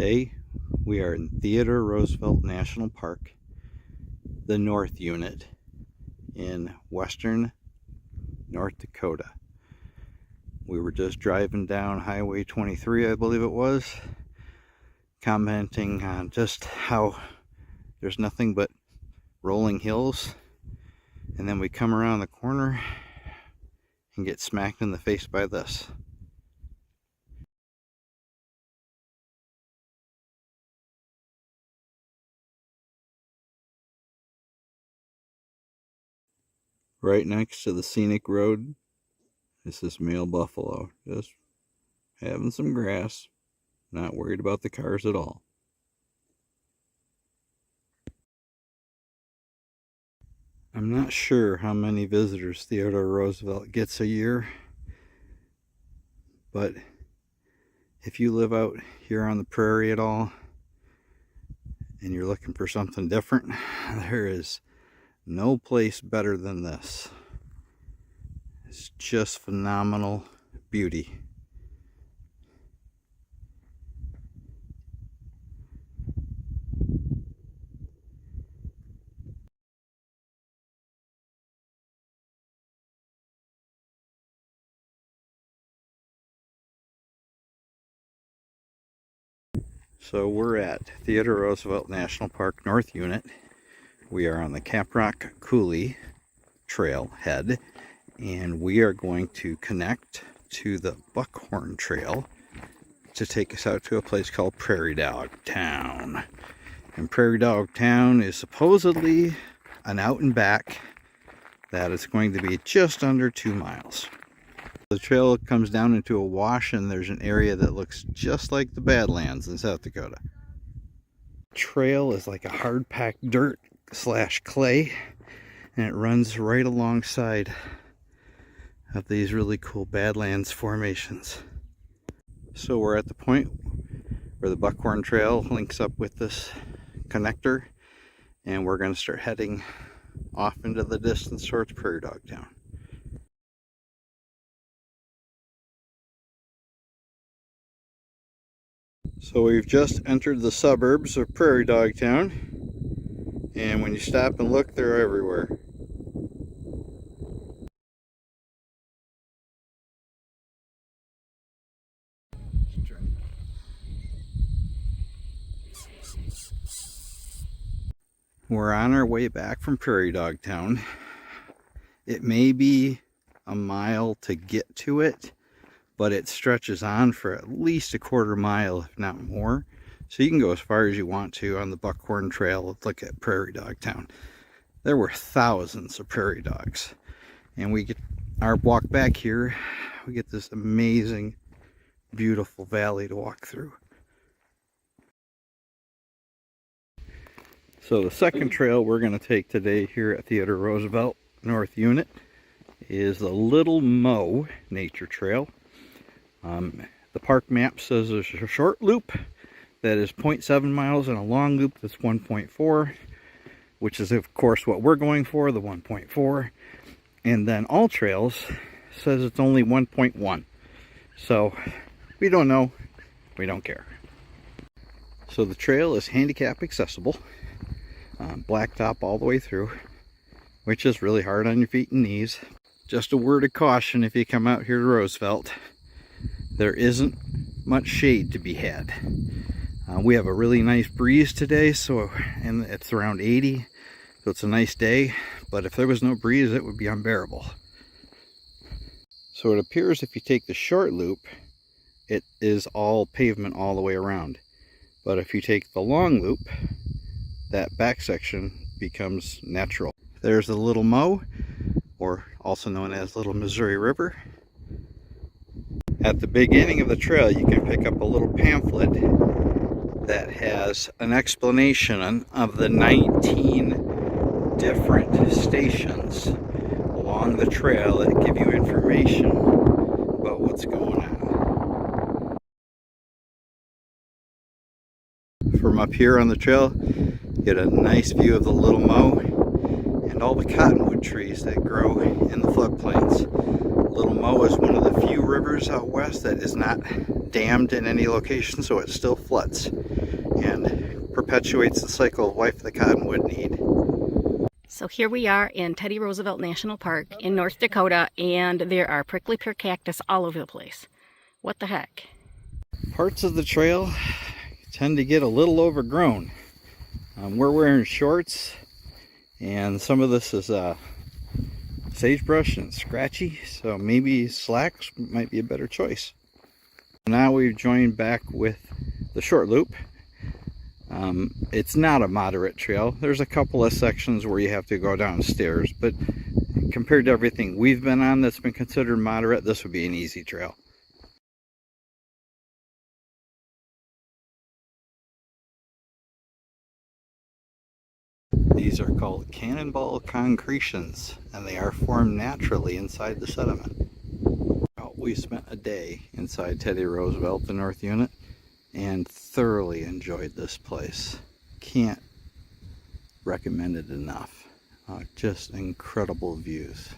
Today we are in Theodore Roosevelt National Park, the North Unit in Western North Dakota. We were just driving down Highway 23, I believe it was, commenting on just how there's nothing but rolling hills, and then we come around the corner and get smacked in the face by this. Right next to the scenic road is this male buffalo, just having some grass, not worried about the cars at all. I'm not sure how many visitors Theodore Roosevelt gets a year, but if you live out here on the prairie at all and you're looking for something different, there is no place better than this. It's just phenomenal beauty. So we're at Theodore Roosevelt National Park North Unit. We are on the Caprock Coulee trailhead, and we are going to connect to the Buckhorn Trail to take us out to a place called Prairie Dog Town. And Prairie Dog Town is supposedly an out and back that is going to be just under 2 miles. The trail comes down into a wash, and there's an area that looks just like the Badlands in South Dakota. Trail is like a hard packed dirt / clay, and it runs right alongside of these really cool Badlands formations. So we're at the point where the Buckhorn Trail links up with this connector, and we're going to start heading off into the distance towards Prairie Dog Town. So we've just entered the suburbs of Prairie Dog Town, and when you stop and look, they're everywhere. We're on our way back from Prairie Dog Town. It may be a mile to get to it, but it stretches on for at least a quarter mile, if not more. So you can go as far as you want to on the Buckhorn Trail. Look at Prairie Dog Town. There were thousands of prairie dogs. And we get our walk back here, we get this amazing, beautiful valley to walk through. So the second trail we're going to take today here at Theodore Roosevelt North Unit is the Little Moe Nature Trail. The park map says there's a short loop that is 0.7 miles and a long loop that's 1.4, which is of course what we're going for, the 1.4. And then All Trails says it's only 1.1. So we don't know, we don't care. So the trail is handicap accessible, blacktop all the way through, which is really hard on your feet and knees. Just a word of caution if you come out here to Roosevelt. There isn't much shade to be had. We have a really nice breeze today, and it's around 80, so it's a nice day, but if there was no breeze, it would be unbearable. So it appears if you take the short loop, it is all pavement all the way around. But if you take the long loop, that back section becomes natural. There's the Little Moe, or also known as Little Missouri River. At the beginning of the trail, you can pick up a little pamphlet that has an explanation of the 19 different stations along the trail that give you information about what's going on. From up here on the trail, you get a nice view of the Little Moe and all the cottonwood trees that grow in the floodplains. Little Moe is one of the few rivers out west that is not dammed in any location, so it still floods and perpetuates the cycle of life the cottonwood need. So here we are in Teddy Roosevelt National Park in North Dakota, and there are prickly pear cactus all over the place. What the heck? Parts of the trail tend to get a little overgrown. We're wearing shorts, and some of this is sagebrush and scratchy, so maybe slacks might be a better choice. Now we've joined back with the short loop. It's not a moderate trail. There's a couple of sections where you have to go downstairs, but compared to everything we've been on that's been considered moderate, this would be an easy trail. These are called cannonball concretions, and they are formed naturally inside the sediment. We spent a day inside Teddy Roosevelt, the North Unit, and thoroughly enjoyed this place. Can't recommend it enough. Just incredible views.